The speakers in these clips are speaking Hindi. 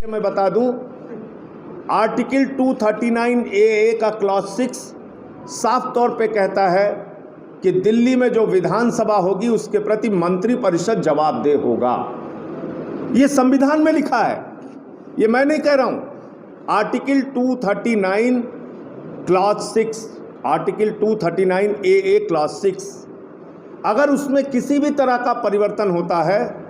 मैं बता दूं, आर्टिकल 239 AA का क्लॉज 6 साफ तौर पे कहता है कि दिल्ली में जो विधानसभा होगी उसके प्रति मंत्रिपरिषद जवाबदेह होगा। ये संविधान में लिखा है, ये मैं नहीं कह रहा हूं। Article 239 clause 6, article 239 AA clause 6, अगर उसमें किसी भी तरह का परिवर्तन होता है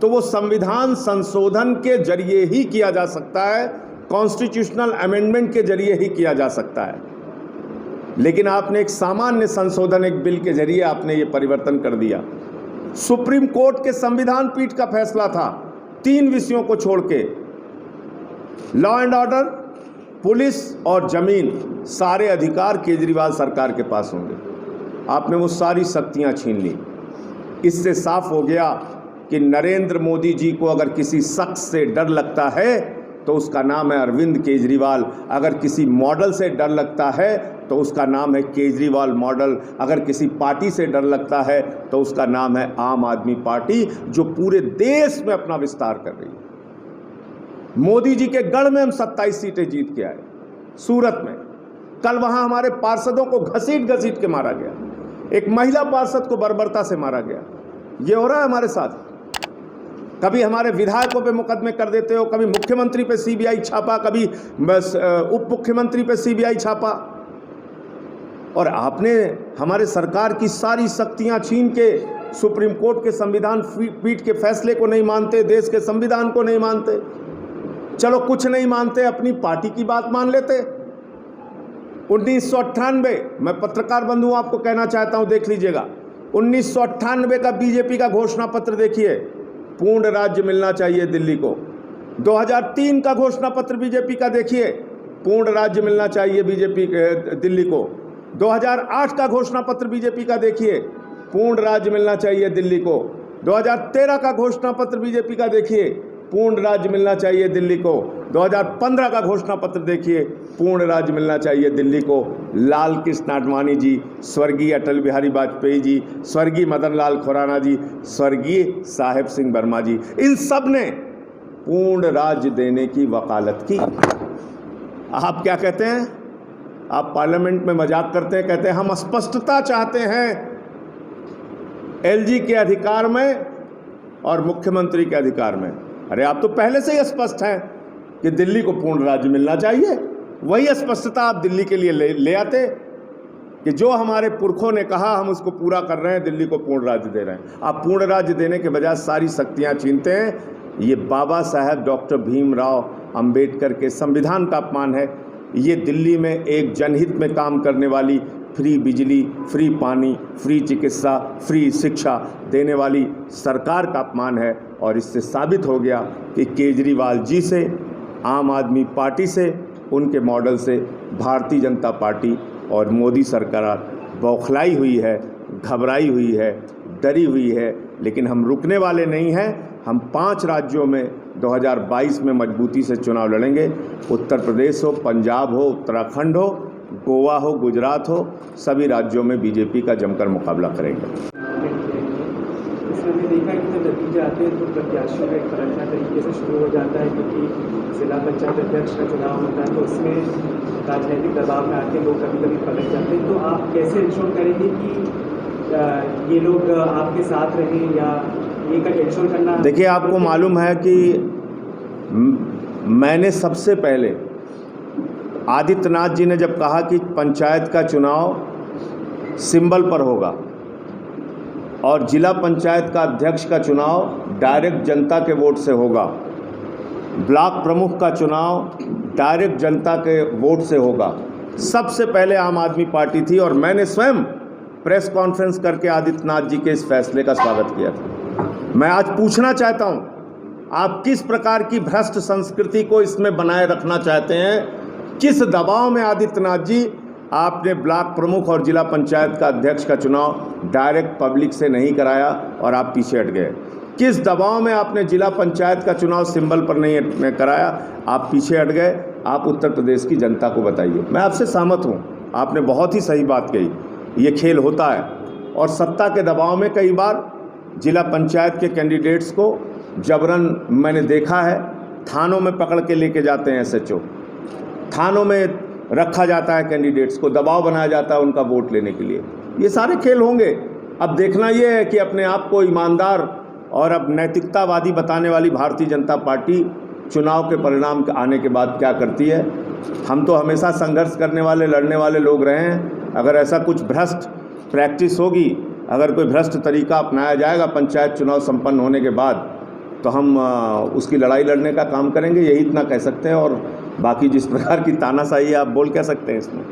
तो वो संविधान संशोधन के जरिए ही किया जा सकता है, कॉन्स्टिट्यूशनल अमेंडमेंट के जरिए ही किया जा सकता है। लेकिन आपने एक सामान्य संशोधन, एक बिल के जरिए आपने ये परिवर्तन कर दिया। सुप्रीम कोर्ट के संविधान पीठ का फैसला था, 3 विषयों को छोड़ के, लॉ एंड ऑर्डर, पुलिस और जमीन, सारे अधिकार केजरीवाल सरकार के पास होंगे। आपने वो सारी शक्तियां छीन ली। इससे साफ हो गया कि नरेंद्र मोदी जी को अगर किसी शख्स से डर लगता है तो उसका नाम है अरविंद केजरीवाल, अगर किसी मॉडल से डर लगता है तो उसका नाम है केजरीवाल मॉडल, अगर किसी पार्टी से डर लगता है तो उसका नाम है आम आदमी पार्टी, जो पूरे देश में अपना विस्तार कर रही है। मोदी जी के गढ़ में हम 27 सीटें जीत के आए, सूरत में। कल वहां हमारे पार्षदों को घसीट घसीट के मारा गया, एक महिला पार्षद को बर्बरता से मारा गया। ये हो रहा है हमारे साथ। कभी हमारे विधायकों पे मुकदमे कर देते हो, कभी मुख्यमंत्री पे सीबीआई छापा, कभी उप मुख्यमंत्री पे सीबीआई छापा, और आपने हमारे सरकार की सारी शक्तियां छीन के सुप्रीम कोर्ट के संविधान पीठ के फैसले को नहीं मानते, देश के संविधान को नहीं मानते। चलो कुछ नहीं मानते, अपनी पार्टी की बात मान लेते। 1998, मैं पत्रकार बंधुओं आपको कहना चाहता हूं, देख लीजिएगा, 1998 का बीजेपी का घोषणा पत्र देखिए, पूर्ण राज्य मिलना चाहिए दिल्ली को। 2003 का घोषणा पत्र बीजेपी का देखिए, पूर्ण राज्य मिलना चाहिए बीजेपी दिल्ली को। 2008 का घोषणा पत्र बीजेपी का देखिए, पूर्ण राज्य मिलना चाहिए दिल्ली को। 2013 का घोषणा पत्र बीजेपी का देखिए, पूर्ण राज्य मिलना चाहिए दिल्ली को। 2015 का घोषणा पत्र देखिए, पूर्ण राज्य मिलना चाहिए दिल्ली को। लाल कृष्ण आडवाणी जी, स्वर्गीय अटल बिहारी वाजपेयी जी, स्वर्गीय मदन लाल खुराना जी, स्वर्गीय साहेब सिंह वर्मा जी, इन सब ने पूर्ण राज्य देने की वकालत की। आप क्या कहते हैं? आप पार्लियामेंट में मजाक करते हैं, कहते हैं हम स्पष्टता चाहते हैं एलजी के अधिकार में और मुख्यमंत्री के अधिकार में। अरे आप तो पहले से ही स्पष्ट हैं कि दिल्ली को पूर्ण राज्य मिलना चाहिए। वही स्पष्टता आप दिल्ली के लिए ले आते कि जो हमारे पुरखों ने कहा हम उसको पूरा कर रहे हैं, दिल्ली को पूर्ण राज्य दे रहे हैं। आप पूर्ण राज्य देने के बजाय सारी शक्तियां छीनते हैं। ये बाबा साहब डॉक्टर भीमराव अंबेडकर के संविधान का अपमान है। ये दिल्ली में एक जनहित में काम करने वाली, फ्री बिजली, फ्री पानी, फ्री चिकित्सा, फ्री शिक्षा देने वाली सरकार का अपमान है। और इससे साबित हो गया कि केजरीवाल जी से, आम आदमी पार्टी से, उनके मॉडल से भारतीय जनता पार्टी और मोदी सरकार बौखलाई हुई है, घबराई हुई है, डरी हुई है। लेकिन हम रुकने वाले नहीं हैं। हम 5 राज्यों में 2022 में मजबूती से चुनाव लड़ेंगे। उत्तर प्रदेश हो, पंजाब हो, उत्तराखंड हो, गोवा हो, गुजरात हो, सभी राज्यों में बीजेपी का जमकर मुकाबला करेंगे। इसमें देखा कि जब नतीजे आते हैं तो प्रत्याशियों का एक पलटना तरीके से शुरू हो जाता है, क्योंकि जिला पंचायत अध्यक्ष का चुनाव होता है तो उसमें राजनीतिक दबाव में आके लोग कभी कभी पलट जाते हैं। तो आप कैसे इंश्योर करेंगे कि ये लोग आपके साथ रहें, या ये का इंश्योर करना? देखिए, आपको मालूम है कि मैंने सबसे पहले आदित्यनाथ जी ने जब कहा कि पंचायत का चुनाव सिंबल पर होगा और जिला पंचायत का अध्यक्ष का चुनाव डायरेक्ट जनता के वोट से होगा, ब्लॉक प्रमुख का चुनाव डायरेक्ट जनता के वोट से होगा, सबसे पहले आम आदमी पार्टी थी। और मैंने स्वयं प्रेस कॉन्फ्रेंस करके आदित्यनाथ जी के इस फैसले का स्वागत किया था। मैं आज पूछना चाहता हूं, आप किस प्रकार की भ्रष्ट संस्कृति को इसमें बनाए रखना चाहते हैं? किस दबाव में आदित्यनाथ जी आपने ब्लॉक प्रमुख और जिला पंचायत का अध्यक्ष का चुनाव डायरेक्ट पब्लिक से नहीं कराया और आप पीछे हट गए? किस दबाव में आपने जिला पंचायत का चुनाव सिंबल पर नहीं कराया, आप पीछे हट गए? आप उत्तर प्रदेश की जनता को बताइए। मैं आपसे सहमत हूँ, आपने बहुत ही सही बात कही, ये खेल होता है। और सत्ता के दबाव में कई बार जिला पंचायत के कैंडिडेट्स को जबरन मैंने देखा है, थानों में पकड़ के लेके जाते हैं एसएचओ, थानों में रखा जाता है कैंडिडेट्स को, दबाव बनाया जाता है उनका वोट लेने के लिए। ये सारे खेल होंगे। अब देखना ये है कि अपने आप को ईमानदार और अब नैतिकतावादी बताने वाली भारतीय जनता पार्टी चुनाव के परिणाम आने के बाद क्या करती है। हम तो हमेशा संघर्ष करने वाले, लड़ने वाले लोग रहे हैं। अगर ऐसा कुछ भ्रष्ट प्रैक्टिस होगी, अगर कोई भ्रष्ट तरीका अपनाया जाएगा पंचायत चुनाव संपन्न होने के बाद, तो हम उसकी लड़ाई लड़ने का काम करेंगे, यही इतना कह सकते हैं। और बाकी जिस प्रकार की तानाशाही है, आप बोल क्या सकते हैं इसमें।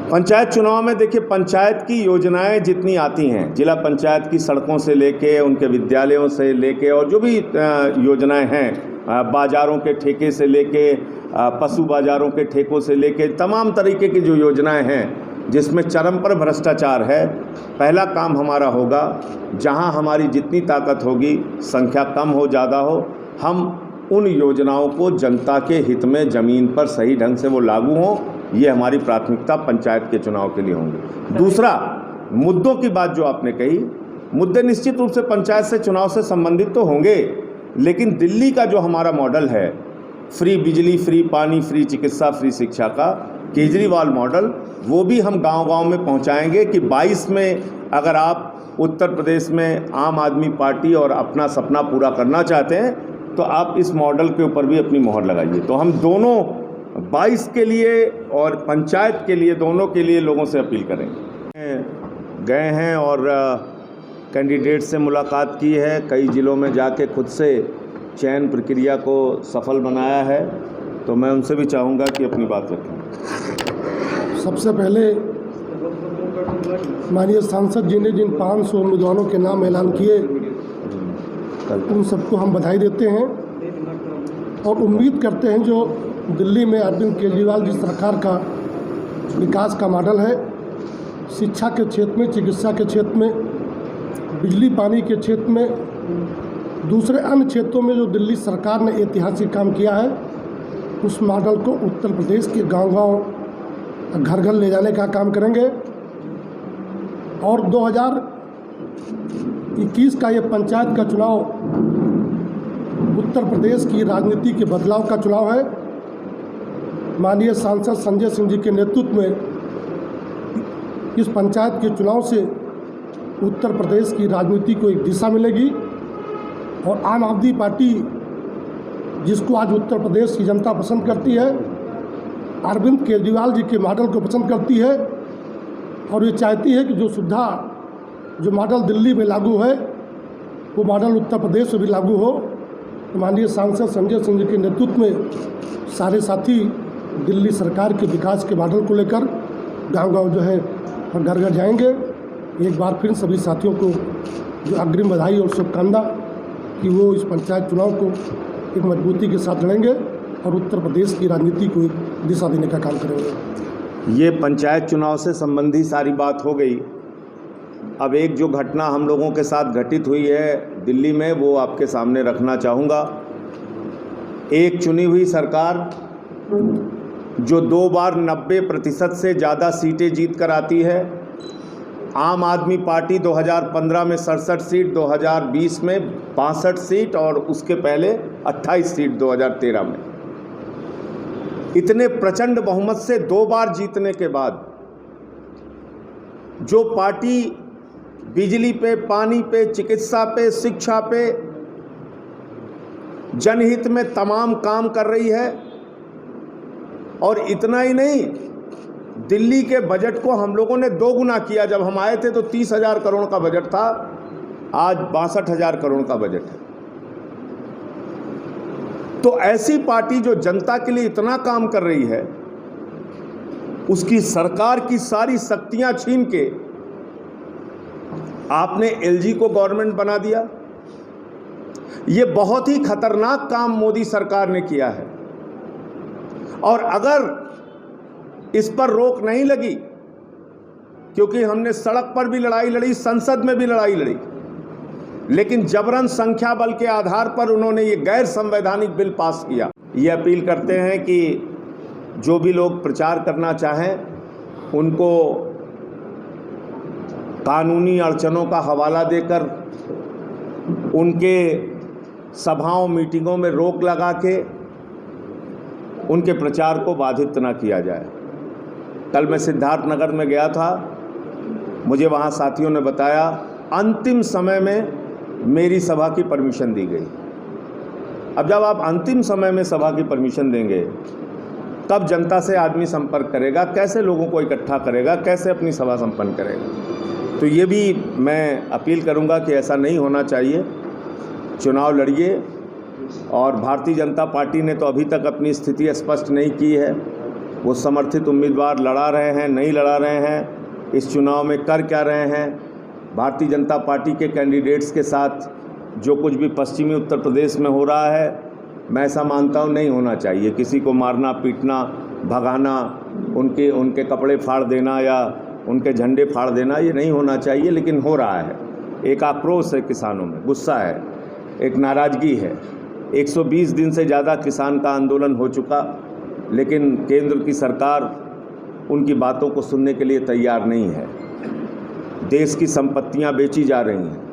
पंचायत चुनाव में देखिए, पंचायत की योजनाएं जितनी आती हैं, जिला पंचायत की सड़कों से लेके, उनके विद्यालयों से लेके, और जो भी योजनाएं हैं, बाज़ारों के ठेके से लेके, पशु बाज़ारों के ठेकों से लेके, तमाम तरीके की जो योजनाएं हैं जिसमें चरम पर भ्रष्टाचार है, पहला काम हमारा होगा, जहां हमारी जितनी ताकत होगी, संख्या कम हो ज़्यादा हो, हम उन योजनाओं को जनता के हित में ज़मीन पर सही ढंग से वो लागू हों, ये हमारी प्राथमिकता पंचायत के चुनाव के लिए होंगे। दूसरा, मुद्दों की बात जो आपने कही, मुद्दे निश्चित रूप से पंचायत से चुनाव से संबंधित तो होंगे, लेकिन दिल्ली का जो हमारा मॉडल है, फ्री बिजली, फ्री पानी, फ्री चिकित्सा, फ्री शिक्षा का केजरीवाल मॉडल, वो भी हम गांव-गांव में पहुंचाएंगे कि 22 में अगर आप उत्तर प्रदेश में आम आदमी पार्टी और अपना सपना पूरा करना चाहते हैं, तो आप इस मॉडल के ऊपर भी अपनी मोहर लगाइए। तो हम दोनों 22 के लिए और पंचायत के लिए, दोनों के लिए लोगों से अपील करेंगे। गए हैं और कैंडिडेट से मुलाकात की है, कई ज़िलों में जाके खुद से चयन प्रक्रिया को सफल बनाया है, तो मैं उनसे भी चाहूँगा कि अपनी बात रखें। सबसे पहले माननीय सांसद जी ने जिन 500 उम्मीदवारों के नाम ऐलान किए, उन सबको हम बधाई देते हैं और उम्मीद करते हैं जो दिल्ली में अरविंद केजरीवाल जी सरकार का विकास का मॉडल है, शिक्षा के क्षेत्र में, चिकित्सा के क्षेत्र में, बिजली पानी के क्षेत्र में, दूसरे अन्य क्षेत्रों में जो दिल्ली सरकार ने ऐतिहासिक काम किया है, उस मॉडल को उत्तर प्रदेश के गांव-गांव, घर-घर ले जाने का काम करेंगे। और 2021 का ये पंचायत का चुनाव उत्तर प्रदेश की राजनीति के बदलाव का चुनाव है। माननीय सांसद संजय सिंह जी के नेतृत्व में इस पंचायत के चुनाव से उत्तर प्रदेश की राजनीति को एक दिशा मिलेगी और आम आदमी पार्टी, जिसको आज उत्तर प्रदेश की जनता पसंद करती है, अरविंद केजरीवाल जी के मॉडल को पसंद करती है और ये चाहती है कि जो सुविधा, जो मॉडल दिल्ली में लागू है, वो मॉडल उत्तर प्रदेश में भी लागू हो। तो माननीय सांसद संजय सिंह जी के नेतृत्व में सारे साथी दिल्ली सरकार के विकास के मॉडल को लेकर गांव-गांव जो है और घर-घर जाएंगे। एक बार फिर सभी साथियों को जो अग्रिम बधाई और शुभकामना कि वो इस पंचायत चुनाव को एक मजबूती के साथ लड़ेंगे और उत्तर प्रदेश की राजनीति को एक दिशा देने का काम करेंगे। ये पंचायत चुनाव से संबंधी सारी बात हो गई। अब एक जो घटना हम लोगों के साथ घटित हुई है दिल्ली में, वो आपके सामने रखना चाहूँगा। एक चुनी हुई सरकार जो 2 बार 90% से ज़्यादा सीटें जीत कर आती है, आम आदमी पार्टी 2015 में 67 सीट, 2020 में 62 सीट और उसके पहले 28 सीट 2013 में, इतने प्रचंड बहुमत से 2 बार जीतने के बाद जो पार्टी बिजली पे, पानी पे, चिकित्सा पे, शिक्षा पे, जनहित में तमाम काम कर रही है, और इतना ही नहीं, दिल्ली के बजट को हम लोगों ने 2 गुना किया। जब हम आए थे तो 30,000 करोड़ का बजट था, आज 62,000 करोड़ का बजट है। तो ऐसी पार्टी जो जनता के लिए इतना काम कर रही है, उसकी सरकार की सारी शक्तियां छीन के आपने एलजी को गवर्नमेंट बना दिया। ये बहुत ही खतरनाक काम मोदी सरकार ने किया है, और अगर इस पर रोक नहीं लगी, क्योंकि हमने सड़क पर भी लड़ाई लड़ी, संसद में भी लड़ाई लड़ी, लेकिन जबरन संख्या बल के आधार पर उन्होंने ये गैर संवैधानिक बिल पास किया। ये अपील करते हैं कि जो भी लोग प्रचार करना चाहें उनको कानूनी अड़चनों का हवाला देकर, उनके सभाओं मीटिंगों में रोक लगा के उनके प्रचार को बाधित न किया जाए। कल मैं सिद्धार्थनगर में गया था, मुझे वहाँ साथियों ने बताया अंतिम समय में मेरी सभा की परमिशन दी गई। अब जब आप अंतिम समय में सभा की परमिशन देंगे तब जनता से आदमी संपर्क करेगा, कैसे लोगों को इकट्ठा करेगा, कैसे अपनी सभा संपन्न करेगा। तो ये भी मैं अपील करूंगा कि ऐसा नहीं होना चाहिए। चुनाव लड़िए, और भारतीय जनता पार्टी ने तो अभी तक अपनी स्थिति स्पष्ट नहीं की है। वो समर्थित उम्मीदवार लड़ा रहे हैं, नहीं लड़ा रहे हैं, इस चुनाव में कर क्या रहे हैं। भारतीय जनता पार्टी के कैंडिडेट्स के साथ जो कुछ भी पश्चिमी उत्तर प्रदेश में हो रहा है, मैं ऐसा मानता हूँ नहीं होना चाहिए। किसी को मारना, पीटना, भगाना, उनके कपड़े फाड़ देना या उनके झंडे फाड़ देना, ये नहीं होना चाहिए, लेकिन हो रहा है। एक आक्रोश है किसानों में, गुस्सा है, एक नाराज़गी है। 120 दिन से ज़्यादा किसान का आंदोलन हो चुका, लेकिन केंद्र की सरकार उनकी बातों को सुनने के लिए तैयार नहीं है। देश की संपत्तियां बेची जा रही हैं,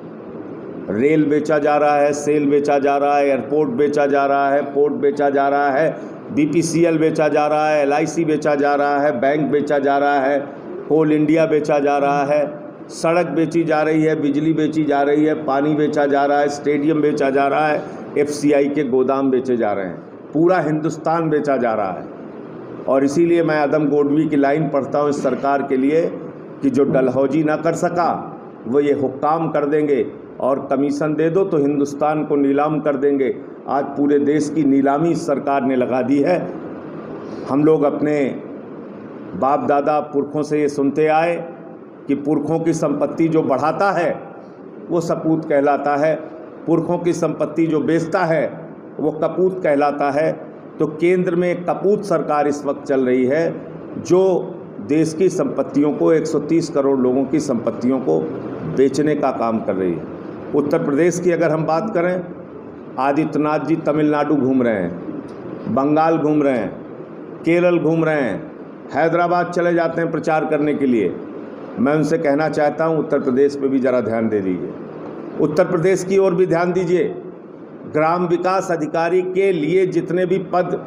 रेल बेचा जा रहा है, सेल बेचा जा रहा है, एयरपोर्ट बेचा जा रहा है, पोर्ट बेचा जा रहा है, BPCL बेचा जा रहा है, LIC बेचा जा रहा है, बैंक बेचा जा रहा है, कोल इंडिया बेचा जा रहा है, सड़क बेची जा रही है, बिजली बेची जा रही है, पानी बेचा जा रहा है, स्टेडियम बेचा जा रहा है, FCI के गोदाम बेचे जा रहे हैं, पूरा हिंदुस्तान बेचा जा रहा है। और इसीलिए मैं आदम गोडवी की लाइन पढ़ता हूँ इस सरकार के लिए कि जो डलहौजी ना कर सका वो ये हुक्काम कर देंगे, और कमीशन दे दो तो हिंदुस्तान को नीलाम कर देंगे। आज पूरे देश की नीलामी इस सरकार ने लगा दी है। हम लोग अपने बाप दादा पुरखों से ये सुनते आए कि पुरखों की संपत्ति जो बढ़ाता है वो सपूत कहलाता है, पुरखों की संपत्ति जो बेचता है वो कपूत कहलाता है। तो केंद्र में एक कपूत सरकार इस वक्त चल रही है जो देश की संपत्तियों को, 130 करोड़ लोगों की संपत्तियों को बेचने का काम कर रही है। उत्तर प्रदेश की अगर हम बात करें, आदित्यनाथ जी तमिलनाडु घूम रहे हैं, बंगाल घूम रहे हैं, केरल घूम रहे हैं, हैदराबाद चले जाते हैं प्रचार करने के लिए। मैं उनसे कहना चाहता हूं उत्तर प्रदेश पे भी ज़रा ध्यान दे दीजिए, उत्तर प्रदेश की ओर भी ध्यान दीजिए। ग्राम विकास अधिकारी के लिए जितने भी पद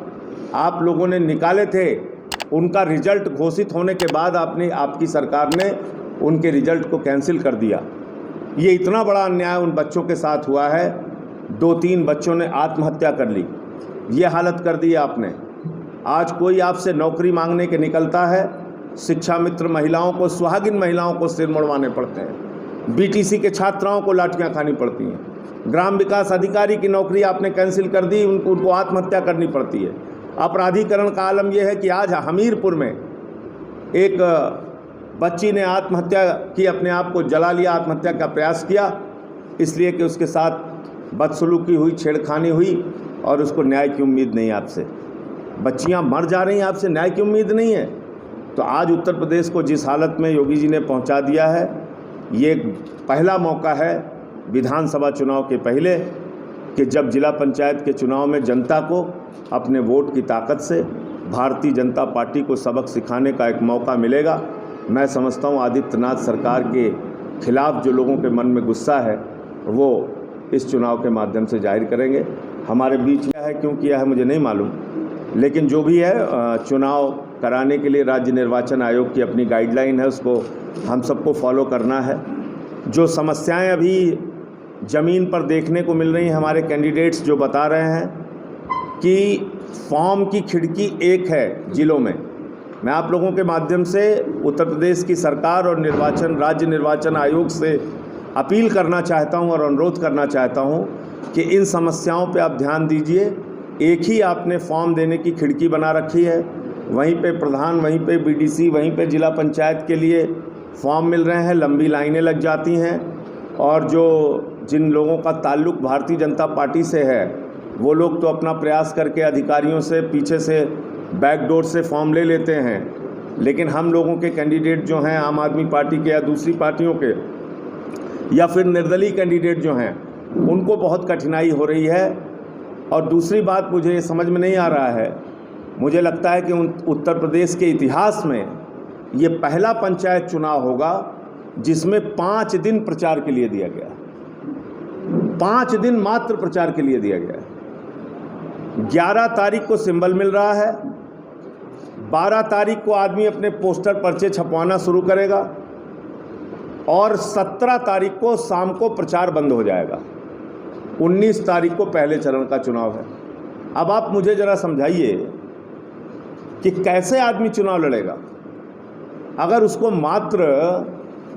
आप लोगों ने निकाले थे, उनका रिजल्ट घोषित होने के बाद आपकी सरकार ने उनके रिजल्ट को कैंसिल कर दिया। ये इतना बड़ा अन्याय उन बच्चों के साथ हुआ है। 2-3 बच्चों ने आत्महत्या कर ली, ये हालत कर दी आपने। आज कोई आपसे नौकरी मांगने के निकलता है, शिक्षा मित्र महिलाओं को, सुहागिन महिलाओं को सिर मुड़वाने पड़ते हैं, BTC के छात्राओं को लाठियां खानी पड़ती हैं। ग्राम विकास अधिकारी की नौकरी आपने कैंसिल कर दी, उनको आत्महत्या करनी पड़ती है। अपराधीकरण का आलम यह है कि आज हमीरपुर में एक बच्ची ने आत्महत्या की, अपने आप को जला लिया, आत्महत्या का प्रयास किया, इसलिए कि उसके साथ बदसलूकी हुई, छेड़खानी हुई, और उसको न्याय की उम्मीद नहीं आपसे। बच्चियां मर जा रही हैं, आपसे न्याय की उम्मीद नहीं है। तो आज उत्तर प्रदेश को जिस हालत में योगी जी ने पहुंचा दिया है, ये पहला मौका है विधानसभा चुनाव के पहले कि जब जिला पंचायत के चुनाव में जनता को अपने वोट की ताकत से भारतीय जनता पार्टी को सबक सिखाने का एक मौका मिलेगा। मैं समझता हूँ आदित्यनाथ सरकार के खिलाफ जो लोगों के मन में गुस्सा है वो इस चुनाव के माध्यम से जाहिर करेंगे। हमारे बीच क्या है, क्यों किया है मुझे नहीं मालूम, लेकिन जो भी है चुनाव कराने के लिए राज्य निर्वाचन आयोग की अपनी गाइडलाइन है, उसको हम सबको फॉलो करना है। जो समस्याएं अभी ज़मीन पर देखने को मिल रही हैं, हमारे कैंडिडेट्स जो बता रहे हैं कि फॉर्म की खिड़की एक है जिलों में, मैं आप लोगों के माध्यम से उत्तर प्रदेश की सरकार और राज्य निर्वाचन आयोग से अपील करना चाहता हूं और अनुरोध करना चाहता हूं कि इन समस्याओं पे आप ध्यान दीजिए। एक ही आपने फॉर्म देने की खिड़की बना रखी है, वहीं पे प्रधान, वहीं पे BDC, वहीं पे जिला पंचायत के लिए फॉर्म मिल रहे हैं, लंबी लाइनें लग जाती हैं, और जिन लोगों का ताल्लुक़ भारतीय जनता पार्टी से है वो लोग तो अपना प्रयास करके अधिकारियों से पीछे से बैकडोर से फॉर्म ले लेते हैं, लेकिन हम लोगों के कैंडिडेट जो हैं आम आदमी पार्टी के या दूसरी पार्टियों के या फिर निर्दलीय कैंडिडेट जो हैं, उनको बहुत कठिनाई हो रही है। और दूसरी बात मुझे ये समझ में नहीं आ रहा है, मुझे लगता है कि उत्तर प्रदेश के इतिहास में ये पहला पंचायत चुनाव होगा जिसमें 5 दिन प्रचार के लिए दिया गया। 5 दिन मात्र प्रचार के लिए दिया गया है। 11 तारीख को सिंबल मिल रहा है, 12 तारीख को आदमी अपने पोस्टर पर्चे छपवाना शुरू करेगा और 17 तारीख को शाम को प्रचार बंद हो जाएगा। 19 तारीख को पहले चरण का चुनाव है। अब आप मुझे ज़रा समझाइए कि कैसे आदमी चुनाव लड़ेगा अगर उसको मात्र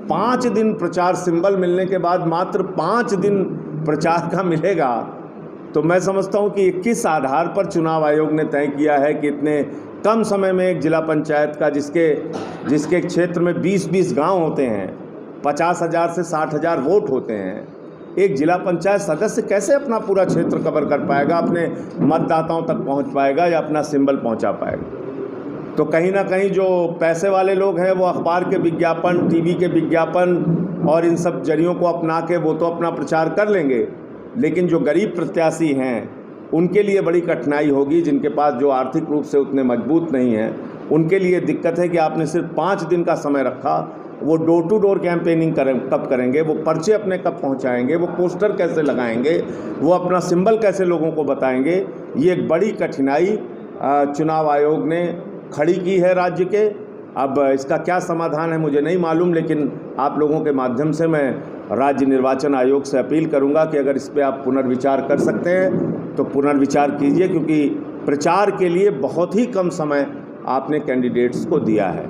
5 दिन प्रचार सिंबल मिलने के बाद मात्र 5 दिन प्रचार का मिलेगा। तो मैं समझता हूं कि किस आधार पर चुनाव आयोग ने तय किया है कि इतने कम समय में एक जिला पंचायत का जिसके क्षेत्र में 20-20 गांव होते हैं, 50,000 से 60,000 वोट होते हैं, एक जिला पंचायत सदस्य कैसे अपना पूरा क्षेत्र कवर कर पाएगा, अपने मतदाताओं तक पहुंच पाएगा या अपना सिंबल पहुंचा पाएगा। तो कहीं ना कहीं जो पैसे वाले लोग हैं वो अखबार के विज्ञापन, टीवी के विज्ञापन और इन सब जरियों को अपना के वो तो अपना प्रचार कर लेंगे, लेकिन जो गरीब प्रत्याशी हैं उनके लिए बड़ी कठिनाई होगी। जिनके पास जो आर्थिक रूप से उतने मजबूत नहीं हैं उनके लिए दिक्कत है कि आपने सिर्फ 5 दिन का समय रखा। वो डोर टू डोर कैंपेनिंग कब करेंगे, वो पर्चे अपने कब पहुंचाएंगे, वो पोस्टर कैसे लगाएंगे, वो अपना सिंबल कैसे लोगों को बताएंगे। ये एक बड़ी कठिनाई चुनाव आयोग ने खड़ी की है राज्य के। अब इसका क्या समाधान है मुझे नहीं मालूम, लेकिन आप लोगों के माध्यम से मैं राज्य निर्वाचन आयोग से अपील करूंगा कि अगर इस पे आप पुनर्विचार कर सकते हैं तो पुनर्विचार कीजिए, क्योंकि प्रचार के लिए बहुत ही कम समय आपने कैंडिडेट्स को दिया है।